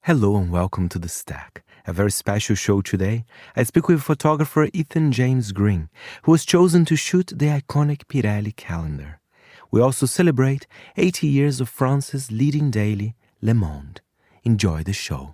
Hello and welcome to The Stack, a very special show today. I speak with photographer Ethan James Green, who was chosen to shoot the iconic Pirelli calendar. We also celebrate 80 years of France's leading daily, Le Monde. Enjoy the show.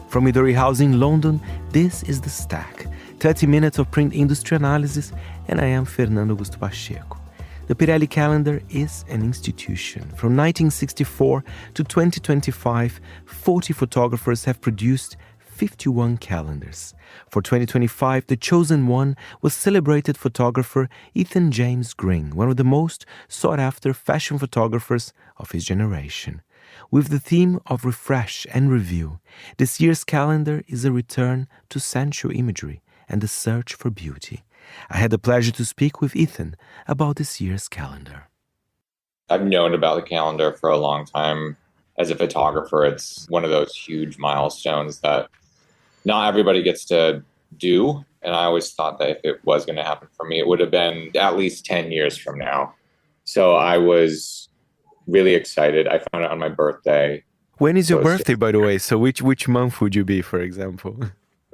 From Midori House in London, this is The Stack, 30 minutes of print industry analysis, and I am Fernando Augusto Pacheco. The Pirelli calendar is an institution. From 1964 to 2025, 40 photographers have produced 51 calendars. For 2025, the chosen one was celebrated photographer Ethan James Green, one of the most sought-after fashion photographers of his generation. With the theme of refresh and review, this year's calendar is a return to sensual imagery and the search for beauty. I had the pleasure to speak with Ethan about this year's calendar. I've known about the calendar for a long time. As a photographer, it's one of those huge milestones that not everybody gets to do. And I always thought that if it was going to happen for me, it would have been at least 10 years from now. So I was really excited. I found it on my birthday. When is your birthday, by the way? So which month would you be, for example?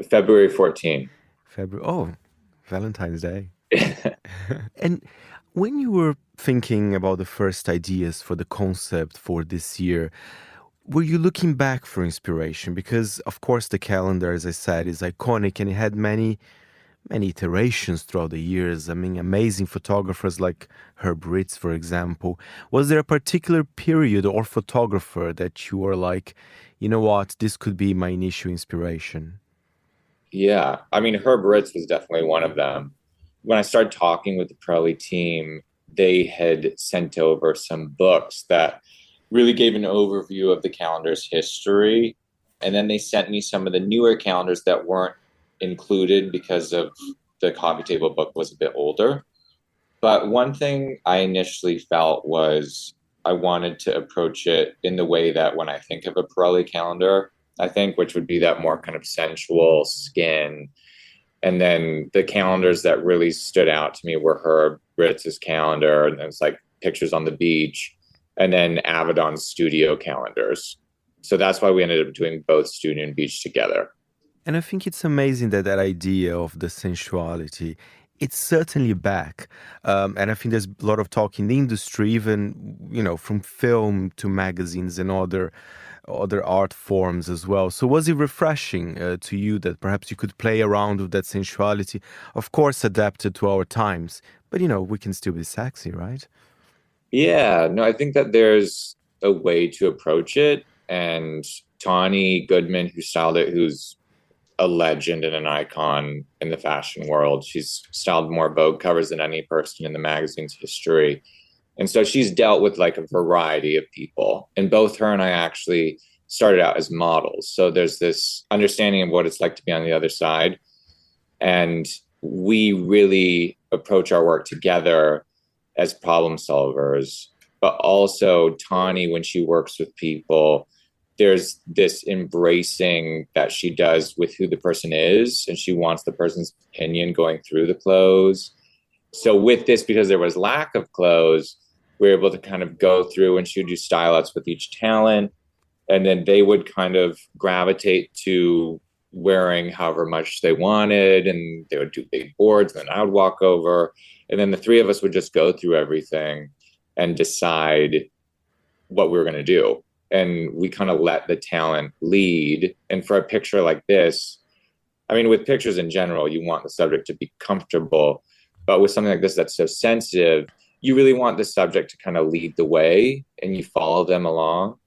February 14th. Valentine's Day. And when you were thinking about the first ideas for the concept for this year, were you looking back for inspiration? Because, of course, the calendar, as I said, is iconic and it had many iterations throughout the years. I mean, amazing photographers like Herb Ritts, for example. Was there a particular period or photographer that you were like, you know what, this could be my initial inspiration? Yeah, I mean, Herb Ritts was definitely one of them. When I started talking with the Pirelli team, they had sent over some books that really gave an overview of the calendar's history. And then they sent me some of the newer calendars that weren't included because of the coffee table book was a bit older. But one thing I initially felt was I wanted to approach it in the way that when I think of a Pirelli calendar, I think, which would be that more kind of sensual skin. And then the calendars that really stood out to me were Herb Ritts' calendar, and it was like pictures on the beach, and then Avedon's studio calendars. So that's why we ended up doing both studio and beach together. And I think it's amazing that idea of the sensuality, it's certainly back. And I think there's a lot of talk in the industry, even, from film to magazines and other art forms as well. So was it refreshing to you that perhaps you could play around with that sensuality, of course, adapted to our times, but, we can still be sexy, right? Yeah, no, I think that there's a way to approach it. And Tawny Goodman, who styled it, who's a legend and an icon in the fashion world. She's styled more Vogue covers than any person in the magazine's history. And so she's dealt with like a variety of people. And both her and I actually started out as models. So there's this understanding of what it's like to be on the other side. And we really approach our work together as problem solvers. But also Tawny, when she works with people, there's this embracing that she does with who the person is, and she wants the person's opinion going through the clothes. So with this, because there was lack of clothes, we were able to kind of go through, and she would do style outs with each talent, and then they would kind of gravitate to wearing however much they wanted, and they would do big boards, and then I would walk over, and then the three of us would just go through everything and decide what we were going to do. And we kind of let the talent lead. And for a picture like this, I mean, with pictures in general, you want the subject to be comfortable. But with something like this that's so sensitive, you really want the subject to kind of lead the way and you follow them along.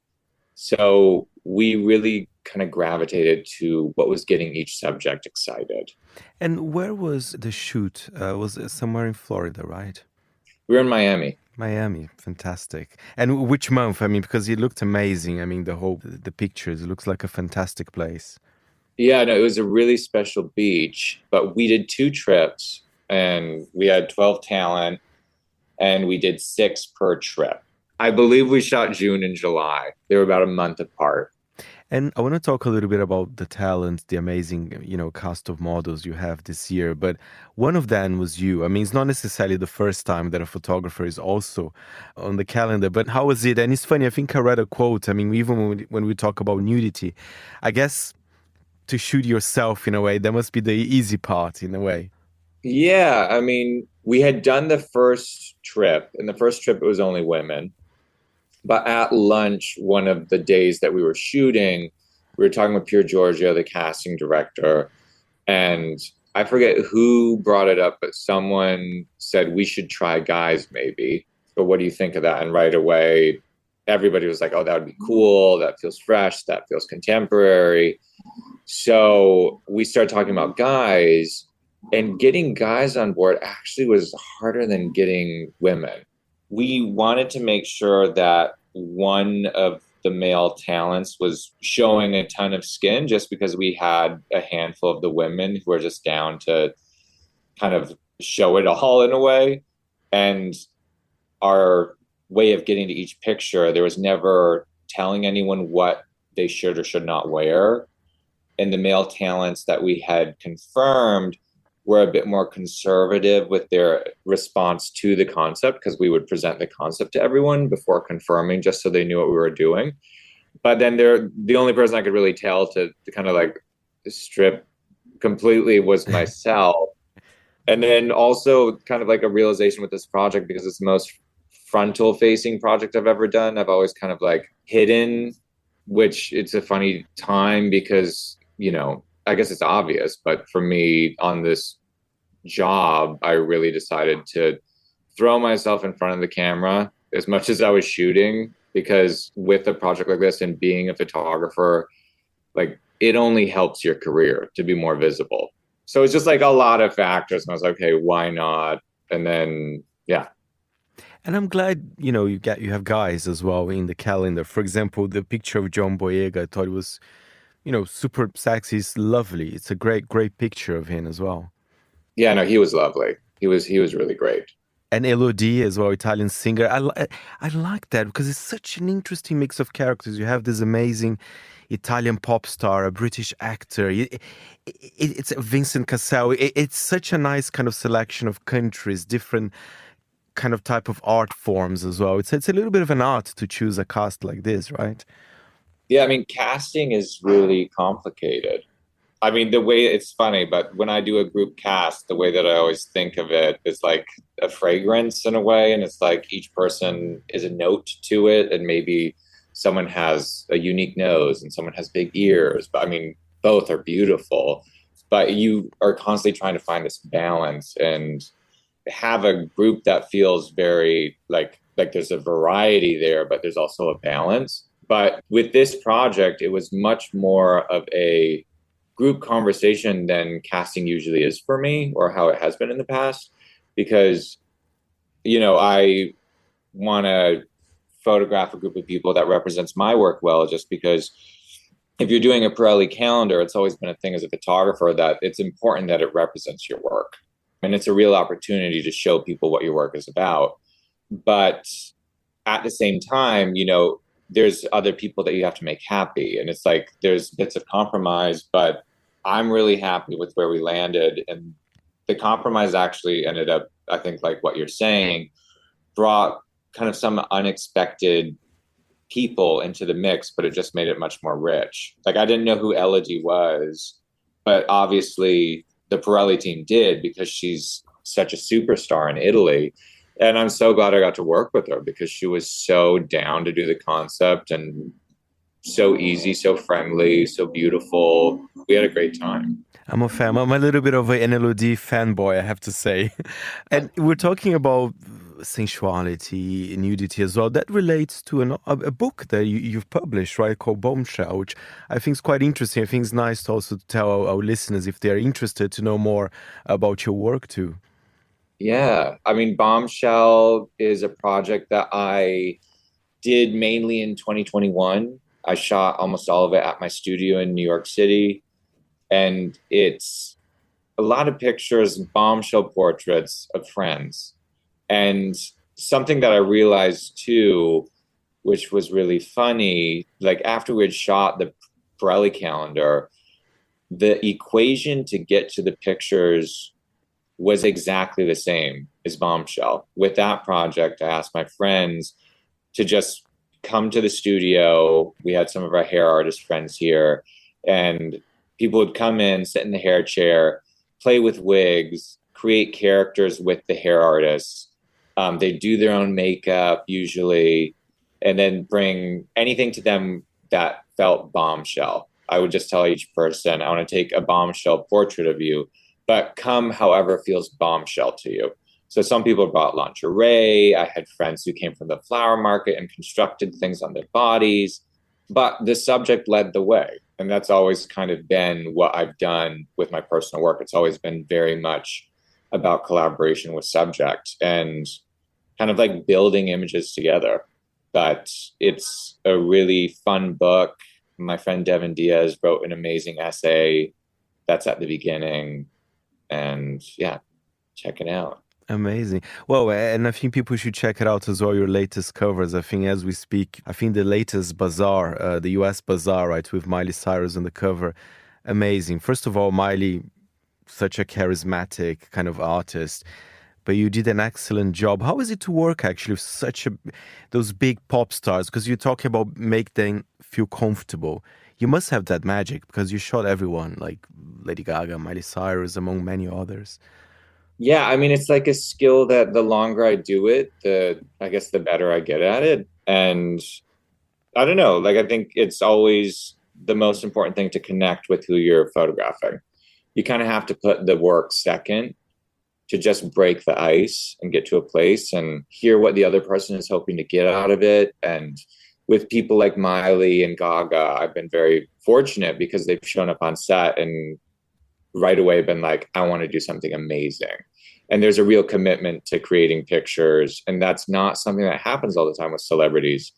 So we really kind of gravitated to what was getting each subject excited. And where was the shoot? Was it somewhere in Florida, right? We were in Miami. Miami, fantastic. And which month? I mean, because it looked amazing. I mean, the pictures, it looks like a fantastic place. Yeah, no, it was a really special beach, but we did 2 trips and we had 12 talent and we did 6 per trip. I believe we shot June and July. They were about a month apart. And I want to talk a little bit about the talent, the amazing, cast of models you have this year. But one of them was you. I mean, it's not necessarily the first time that a photographer is also on the calendar, but how was it? And it's funny, I think I read a quote. I mean, even when we talk about nudity, I guess to shoot yourself in a way, that must be the easy part in a way. Yeah, I mean, we had done the first trip, and the first trip it was only women. But at lunch, one of the days that we were shooting, we were talking with Pierre Giorgio, the casting director, and I forget who brought it up, but someone said we should try guys maybe. But what do you think of that? And right away, everybody was like, oh, that would be cool. That feels fresh. That feels contemporary. So we started talking about guys, and getting guys on board actually was harder than getting women. We wanted to make sure that one of the male talents was showing a ton of skin just because we had a handful of the women who were just down to kind of show it all in a way. And our way of getting to each picture, there was never telling anyone what they should or should not wear. And the male talents that we had confirmed were a bit more conservative with their response to the concept because we would present the concept to everyone before confirming just so they knew what we were doing. But then the only person I could really tell to kind of like strip completely was myself. And then also kind of like a realization with this project because it's the most frontal facing project I've ever done. I've always kind of like hidden, which it's a funny time because, I guess it's obvious, but for me on this job, I really decided to throw myself in front of the camera as much as I was shooting, because with a project like this and being a photographer, like it only helps your career to be more visible. So it's just like a lot of factors. And I was like, okay, why not? And then, yeah. And I'm glad, you have guys as well in the calendar. For example, the picture of John Boyega, I thought it was, super sexy. It's lovely. It's a great, great picture of him as well. Yeah, no, he was lovely. He was really great. And Elodie as well, Italian singer. I like that because it's such an interesting mix of characters. You have this amazing Italian pop star, a British actor. It's Vincent Cassel. It's such a nice kind of selection of countries, different kind of type of art forms as well. It's a little bit of an art to choose a cast like this, right? Yeah, I mean, casting is really complicated. I mean, the way it's funny, but when I do a group cast, the way that I always think of it is like a fragrance in a way. And it's like each person is a note to it. And maybe someone has a unique nose and someone has big ears. But I mean, both are beautiful. But you are constantly trying to find this balance and have a group that feels very like there's a variety there, but there's also a balance. But with this project, it was much more of a group conversation than casting usually is for me, or how it has been in the past, because I want to photograph a group of people that represents my work well, just because if you're doing a Pirelli calendar, it's always been a thing as a photographer that it's important that it represents your work, and it's a real opportunity to show people what your work is about. But at the same time, there's other people that you have to make happy. And it's like there's bits of compromise, but I'm really happy with where we landed. And the compromise actually ended up, I think, like what you're saying, brought kind of some unexpected people into the mix, but it just made it much more rich. Like I didn't know who Elodie was, but obviously the Pirelli team did because she's such a superstar in Italy. And I'm so glad I got to work with her because she was so down to do the concept and so easy, so friendly, so beautiful. We had a great time. I'm a fan. I'm a little bit of an Elodie fanboy, I have to say. And we're talking about sensuality, nudity as well. That relates to a book that you've published, right, called Bombshell, which I think is quite interesting. I think it's nice to also tell our listeners, if they're interested, to know more about your work too. Yeah. I mean, Bombshell is a project that I did mainly in 2021. I shot almost all of it at my studio in New York City. And it's a lot of pictures, bombshell portraits of friends. And something that I realized too, which was really funny, like after we had shot the Pirelli calendar, the equation to get to the pictures was exactly the same as Bombshell. With that project, I asked my friends to just come to the studio. We had some of our hair artist friends here, and people would come in, sit in the hair chair, play with wigs, create characters with the hair artists. They do their own makeup usually, and then bring anything to them that felt Bombshell. I would just tell each person, I want to take a Bombshell portrait of you, but come however feels Bombshell to you. So some people brought lingerie. I had friends who came from the flower market and constructed things on their bodies, but the subject led the way. And that's always kind of been what I've done with my personal work. It's always been very much about collaboration with subject and kind of like building images together. But it's a really fun book. My friend Devin Diaz wrote an amazing essay that's at the beginning. And yeah, check it out. Amazing. Well, and I think people should check it out as well, your latest covers. I think as we speak, I think the latest Bazaar, the US Bazaar, right, with Miley Cyrus on the cover. Amazing. First of all, Miley, such a charismatic kind of artist, but you did an excellent job. How is it to work actually with those big pop stars? Because you talk about make them feel comfortable. You must have that magic because you shot everyone like Lady Gaga, Miley Cyrus, among many others. Yeah, I mean, it's like a skill that the longer I do it, I guess the better I get at it. And I don't know, like I think it's always the most important thing to connect with who you're photographing. You kind of have to put the work second to just break the ice and get to a place and hear what the other person is hoping to get out of it. And with people like Miley and Gaga, I've been very fortunate because they've shown up on set and right away been like, I want to do something amazing. And there's a real commitment to creating pictures. And that's not something that happens all the time with celebrities.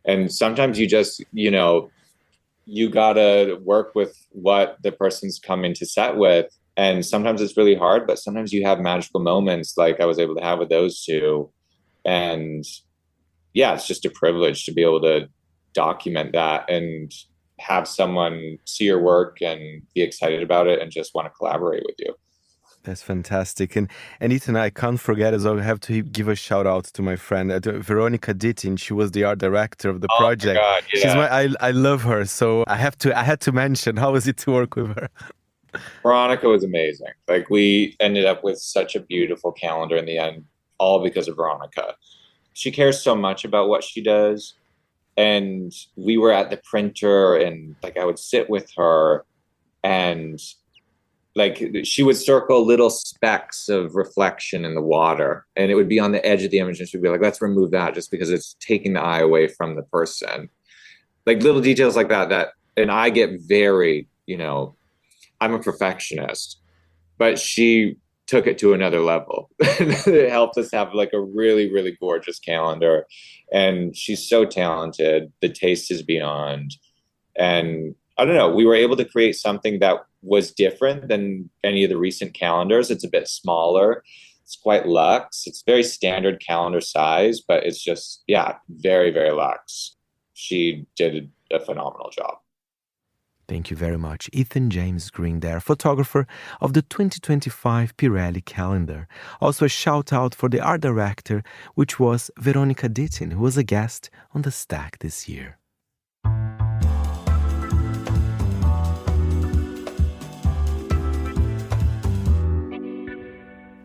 And sometimes you just, you gotta work with what the person's coming to set with. And sometimes it's really hard, but sometimes you have magical moments like I was able to have with those two. And yeah, it's just a privilege to be able to document that and have someone see your work and be excited about it and just want to collaborate with you. That's fantastic. And Ethan, I can't forget as well, I have to give a shout out to my friend, Veronica Dittin. She was the art director of the project. Oh my God, yeah. I love her. So I had to mention, how was it to work with her? Veronica was amazing. Like we ended up with such a beautiful calendar in the end, all because of Veronica. She cares so much about what she does. And we were at the printer and like I would sit with her and like she would circle little specks of reflection in the water and it would be on the edge of the image and she'd be like, let's remove that just because it's taking the eye away from the person. Like little details like that. And I get very, I'm a perfectionist, but she took it to another level. It helped us have like a really, really gorgeous calendar. And she's so talented. The taste is beyond. And I don't know, we were able to create something that was different than any of the recent calendars. It's a bit smaller. It's quite luxe. It's very standard calendar size, but it's just, very, very luxe. She did a phenomenal job. Thank you very much. Ethan James Green there, photographer of the 2025 Pirelli calendar. Also a shout out for the art director, which was Veronica Dittin, who was a guest on The Stack this year.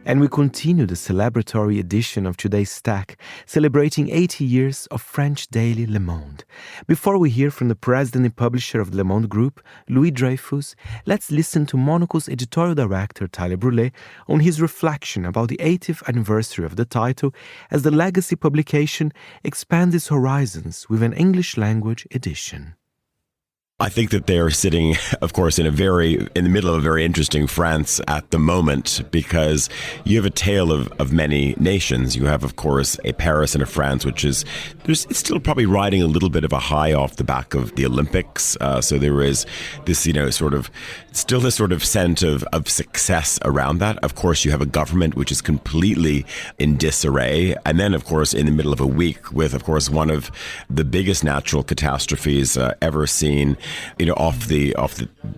And we continue the celebratory edition of today's Stack, celebrating 80 years of French daily Le Monde. Before we hear from the president and publisher of the Le Monde Group, Louis Dreyfus, let's listen to Monocle's editorial director, Tyler Brûlé, on his reflection about the 80th anniversary of the title as the legacy publication expands its horizons with an English language edition. I think that they're sitting, of course, in the middle of a very interesting France at the moment, because you have a tale of many nations. You have, of course, a Paris and a France, it's still probably riding a little bit of a high off the back of the Olympics. So there is this, still this sort of sense of success around that. Of course, you have a government which is completely in disarray. And then, of course, in the middle of a week with, of course, one of the biggest natural catastrophes ever seen, off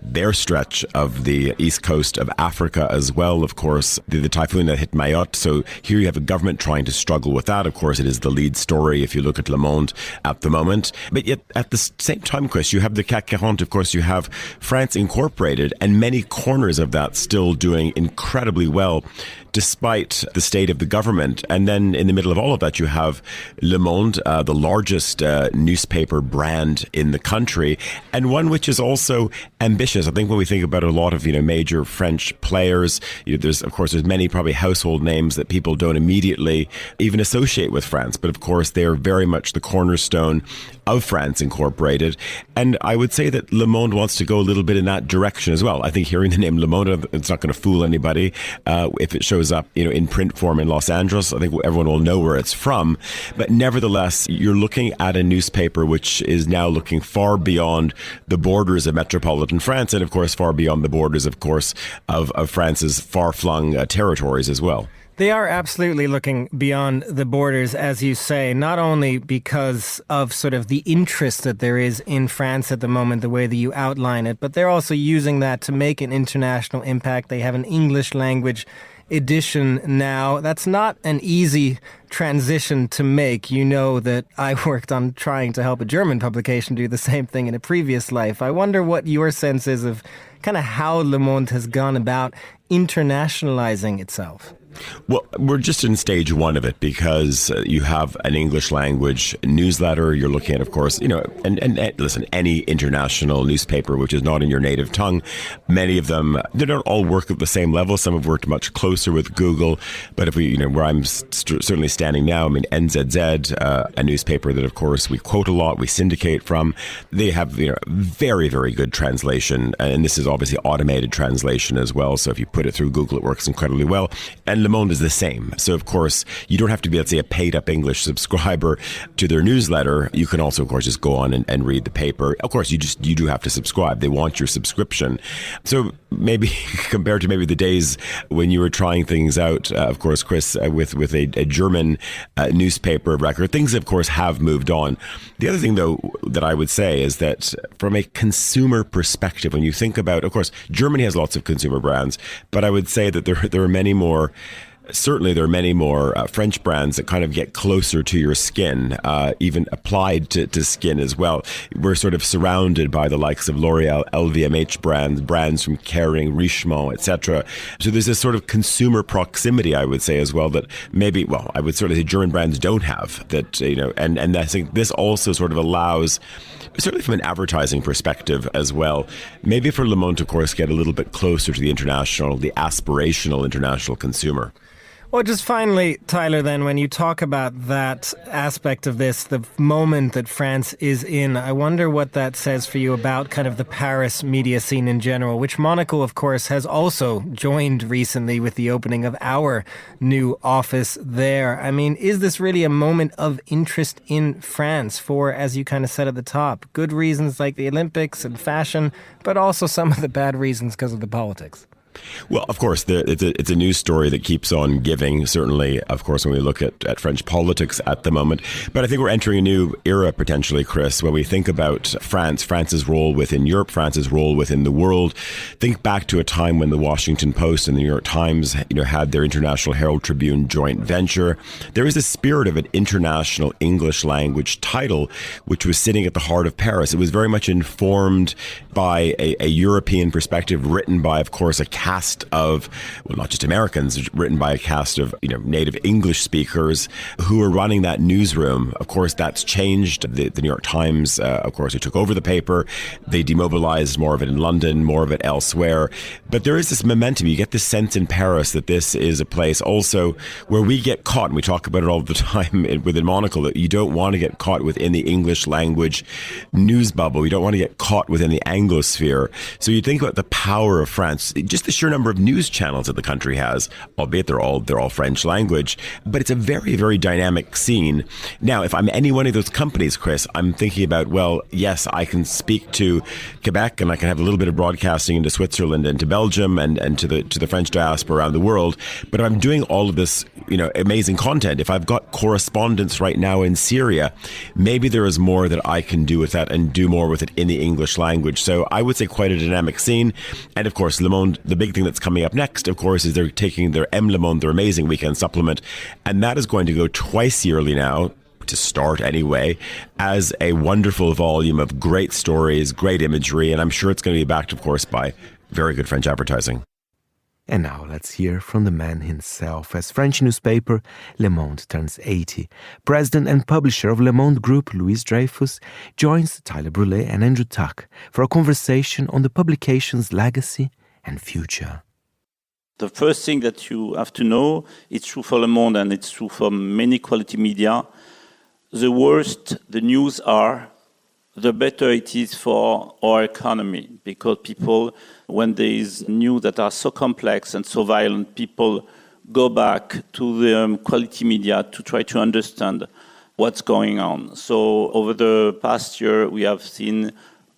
their stretch of the east coast of Africa as well. Of course, the typhoon that hit Mayotte. So here you have a government trying to struggle with that. Of course, it is the lead story if you look at Le Monde at the moment. But yet at the same time, Chris, you have the CAC 40. Of course, you have France Incorporated and many corners of that still doing incredibly well, despite the state of the government. And then in the middle of all of that, you have Le Monde, the largest newspaper brand in the country, and one which is also ambitious. I think when we think about a lot of major French players, there's many probably household names that people don't immediately even associate with France. But of course, they are very much the cornerstone of France Incorporated. And I would say that Le Monde wants to go a little bit in that direction as well. I think hearing the name Le Monde, it's not going to fool anybody. If it shows up, in print form in Los Angeles, I think everyone will know where it's from. But nevertheless, you're looking at a newspaper which is now looking far beyond the borders of metropolitan France, and of course far beyond the borders, of course, of France's far-flung territories as well. They are absolutely looking beyond the borders, as you say, not only because of sort of the interest that there is in France at the moment, the way that you outline it, but they're also using that to make an international impact. They have an English language edition now. That's not an easy transition to make. You know that I worked on trying to help a German publication do the same thing in a previous life. I wonder what your sense is of kind of how Le Monde has gone about internationalizing itself. Well, we're just in stage one of it, because you have an English language newsletter. You're looking at, of course, and listen, any international newspaper which is not in your native tongue, many of them, they don't all work at the same level. Some have worked much closer with Google. But if we, where I'm certainly standing now, NZZ, a newspaper that, of course, we quote a lot, we syndicate from, they have, very, very good translation. And this is obviously automated translation as well. So if you put it through Google, it works incredibly well. And Le Monde is the same. So, of course, you don't have to be, let's say, a paid-up English subscriber to their newsletter. You can also, of course, just go on and read the paper. Of course, you do have to subscribe. They want your subscription. So maybe compared to maybe the days when you were trying things out, of course, Chris, with a German newspaper record, things, of course, have moved on. The other thing, though, that I would say is that from a consumer perspective, when you think about, of course, Germany has lots of consumer brands, but I would say that there are many more. Certainly, there are many more French brands that kind of get closer to your skin, even applied to skin as well. We're sort of surrounded by the likes of L'Oreal, LVMH brands from Kering, Richemont, etc. So there's this sort of consumer proximity, I would say, as well, that maybe, well, I would sort of say German brands don't have. That, and I think this also sort of allows, certainly from an advertising perspective as well, maybe for Le Monde, of course, get a little bit closer to the aspirational international consumer. Well, just finally, Tyler, then, when you talk about that aspect of this, the moment that France is in, I wonder what that says for you about kind of the Paris media scene in general, which Monocle, of course, has also joined recently with the opening of our new office there. I mean, is this really a moment of interest in France for, as you kind of said at the top, good reasons like the Olympics and fashion, but also some of the bad reasons because of the politics? Well, of course, it's a news story that keeps on giving, certainly, of course, when we look at French politics at the moment. But I think we're entering a new era, potentially, Chris, when we think about France's role within Europe, France's role within the world. Think back to a time when the Washington Post and the New York Times, had their International Herald Tribune joint venture. There is a spirit of an international English language title, which was sitting at the heart of Paris. It was very much informed by a European perspective, written by, of course, a cast of, well, not just Americans, written by a cast of, native English speakers who are running that newsroom. Of course, that's changed. The New York Times, of course, who took over the paper, they demobilized more of it in London, more of it elsewhere. But there is this momentum. You get this sense in Paris that this is a place also where we get caught, and we talk about it all the time within Monocle, that you don't want to get caught within the English language news bubble. You don't want to get caught within the Anglosphere. So you think about the power of France, just the sheer number of news channels that the country has, albeit they're all French language, but it's a very, very dynamic scene. Now, if I'm any one of those companies, Chris, I'm thinking about, well, yes, I can speak to Quebec and I can have a little bit of broadcasting into Switzerland and to Belgium and to the French diaspora around the world. But if I'm doing all of this, amazing content, if I've got correspondents right now in Syria, maybe there is more that I can do with that and do more with it in the English language. So I would say quite a dynamic scene. And of course, Le Monde, the big thing that's coming up next, of course, is they're taking their M Le Monde, their amazing weekend supplement, and that is going to go twice yearly now, to start anyway, as a wonderful volume of great stories, great imagery, and I'm sure it's going to be backed, of course, by very good French advertising. And now let's hear from the man himself. As French newspaper Le Monde turns 80, president and publisher of Le Monde Group, Louis Dreyfus, joins Tyler Brûlé and Andrew Tuck for a conversation on the publication's legacy and future. The first thing that you have to know, it's true for Le Monde and it's true for many quality media, the worse the news are, the better it is for our economy. Because people, when there is news that are so complex and so violent, people go back to the quality media to try to understand what's going on. So over the past year, we have seen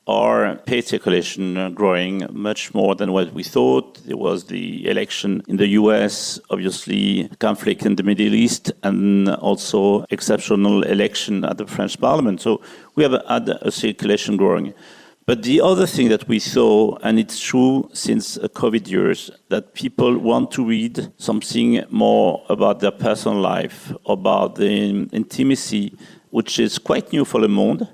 our paid circulation growing much more than what we thought. There was the election in the US, obviously conflict in the Middle East, and also exceptional election at the French Parliament. So we have had a circulation growing. But the other thing that we saw, and it's true since COVID years, that people want to read something more about their personal life, about the intimacy, which is quite new for Le Monde.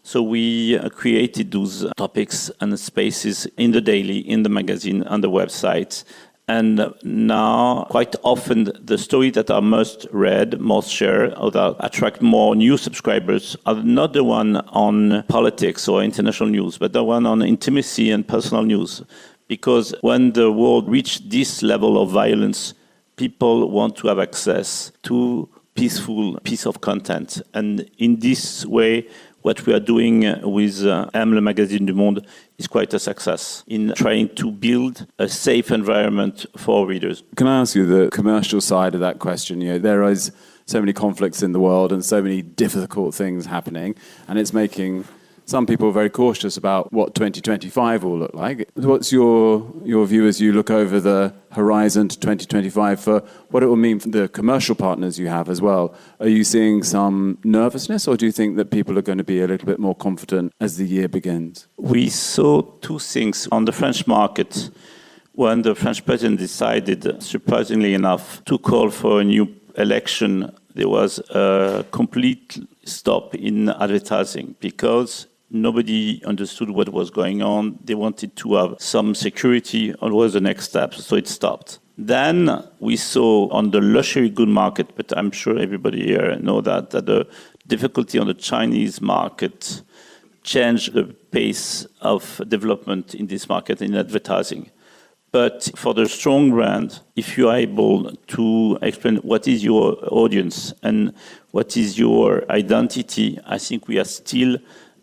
So we created those topics and spaces in the daily, in the magazine, on the website. And now, quite often, the stories that are most read, most shared, or that attract more new subscribers are not the one on politics or international news, but the one on intimacy and personal news. Because when the world reached this level of violence, people want to have access to peaceful piece of content. And in this way, what we are doing with Le Magazine du Monde is quite a success in trying to build a safe environment for readers. Can I ask you the commercial side of that question? There is so many conflicts in the world and so many difficult things happening, and it's making some people are very cautious about what 2025 will look like. What's your view as you look over the horizon to 2025 for what it will mean for the commercial partners you have as well? Are you seeing some nervousness, or do you think that people are going to be a little bit more confident as the year begins? We saw two things on the French market when the French president decided, surprisingly enough, to call for a new election. There was a complete stop in advertising because nobody understood what was going on. They wanted to have some security on what was the next step, so it stopped. Then we saw on the luxury good market, but I'm sure everybody here know that the difficulty on the Chinese market changed the pace of development in this market in advertising. But for the strong brand, if you are able to explain what is your audience and what is your identity, I think we are still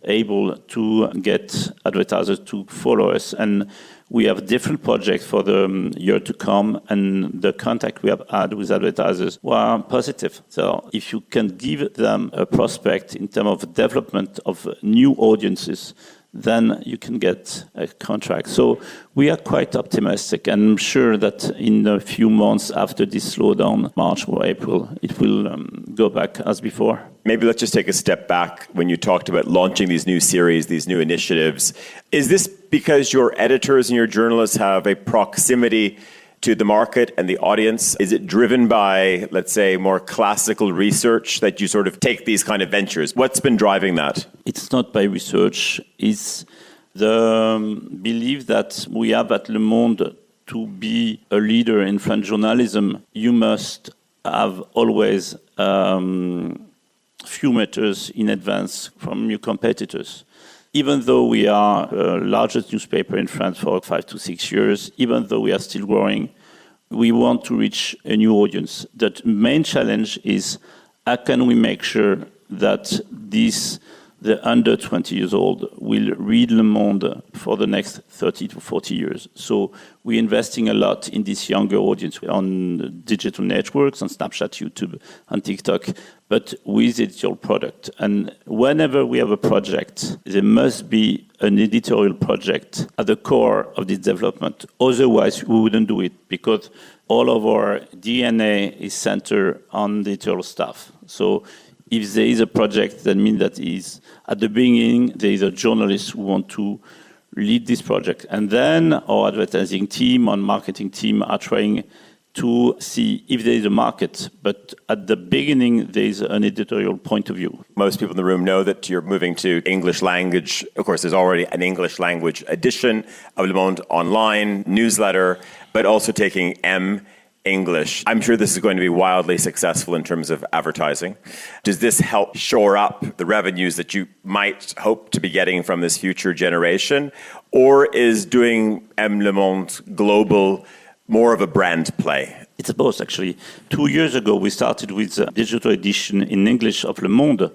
able to get advertisers to follow us. And we have different projects for the year to come, and the contact we have had with advertisers were positive. So if you can give them a prospect in terms of development of new audiences, then you can get a contract. So we are quite optimistic, and I'm sure that in a few months after this slowdown, March or April, it will go back as before. Maybe let's just take a step back when you talked about launching these new series, these new initiatives. Is this because your editors and your journalists have a proximity to the market and the audience? Is it driven by, let's say, more classical research that you sort of take these kind of ventures? What's been driving that? It's not by research. It's the belief that we have at Le Monde to be a leader in French journalism, you must have always few meters in advance from your competitors. Even though we are the largest newspaper in France for 5 to 6 years, even though we are still growing, we want to reach a new audience. The main challenge is how can we make sure that the under 20 years old will read Le Monde for the next 30 to 40 years. So we're investing a lot in this younger audience on digital networks, on Snapchat, YouTube, on TikTok, but with digital product. And whenever we have a project, there must be an editorial project at the core of this development. Otherwise, we wouldn't do it because all of our DNA is centered on digital stuff. So if there is a project, that means that is at the beginning, there is a journalist who want to lead this project. And then our advertising team and marketing team are trying to see if there is a market. But at the beginning, there is an editorial point of view. Most people in the room know that you're moving to English language. Of course, there's already an English language edition of Le Monde online newsletter, but also taking English. I'm sure this is going to be wildly successful in terms of advertising. Does this help shore up the revenues that you might hope to be getting from this future generation? Or is doing Le Monde global more of a brand play? It's both, actually. 2 years ago, we started with a digital edition in English of Le Monde.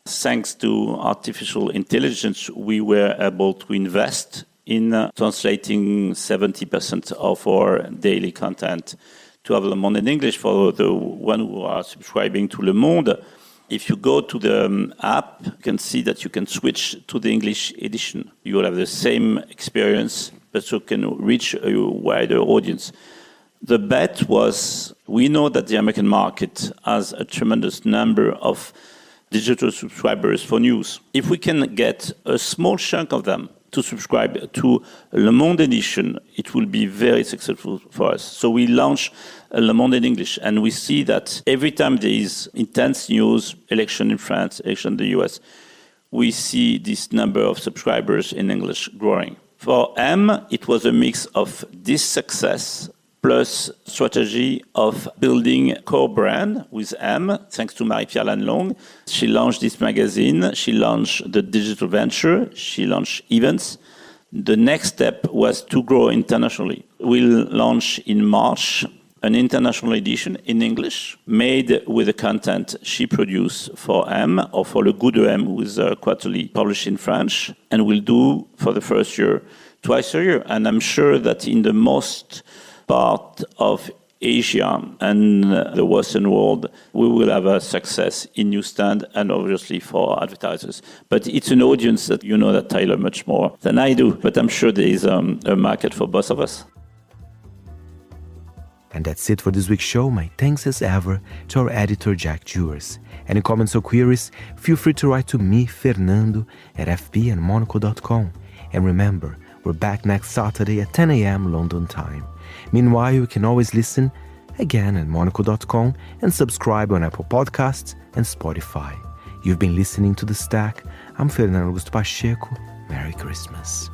Thanks to artificial intelligence, we were able to invest in translating 70% of our daily content to have Le Monde in English for the one who are subscribing to Le Monde. If you go to the app, you can see that you can switch to the English edition. You will have the same experience, but you can reach a wider audience. The bet was, we know that the American market has a tremendous number of digital subscribers for news. If we can get a small chunk of them to subscribe to Le Monde edition, it will be very successful for us. So we launch Le Monde in English, and we see that every time there is intense news, election in France, election in the US, we see this number of subscribers in English growing. For M, it was a mix of this success plus strategy of building a core brand with M, thanks to Marie-Pierre Lannelongue. She launched this magazine, she launched the digital venture, she launched events. The next step was to grow internationally. We'll launch in March an international edition in English, made with the content she produced for M, or for Le Goût de M, who is quarterly published in French, and we'll do, for the first year, twice a year. And I'm sure that in the most part of Asia and the Western world, we will have a success in newsstand and obviously for advertisers. But it's an audience that you know that Tyler much more than I do, but I'm sure there is a market for both of us. And that's it for this week's show. My thanks as ever to our editor, Jack Jewers. Any comments or queries, feel free to write to me, Fernando, at fbandmonaco.com. And remember, we're back next Saturday at 10 a.m. London time. Meanwhile, you can always listen again at monaco.com and subscribe on Apple Podcasts and Spotify. You've been listening to The Stack. I'm Fernando Augusto Pacheco. Merry Christmas.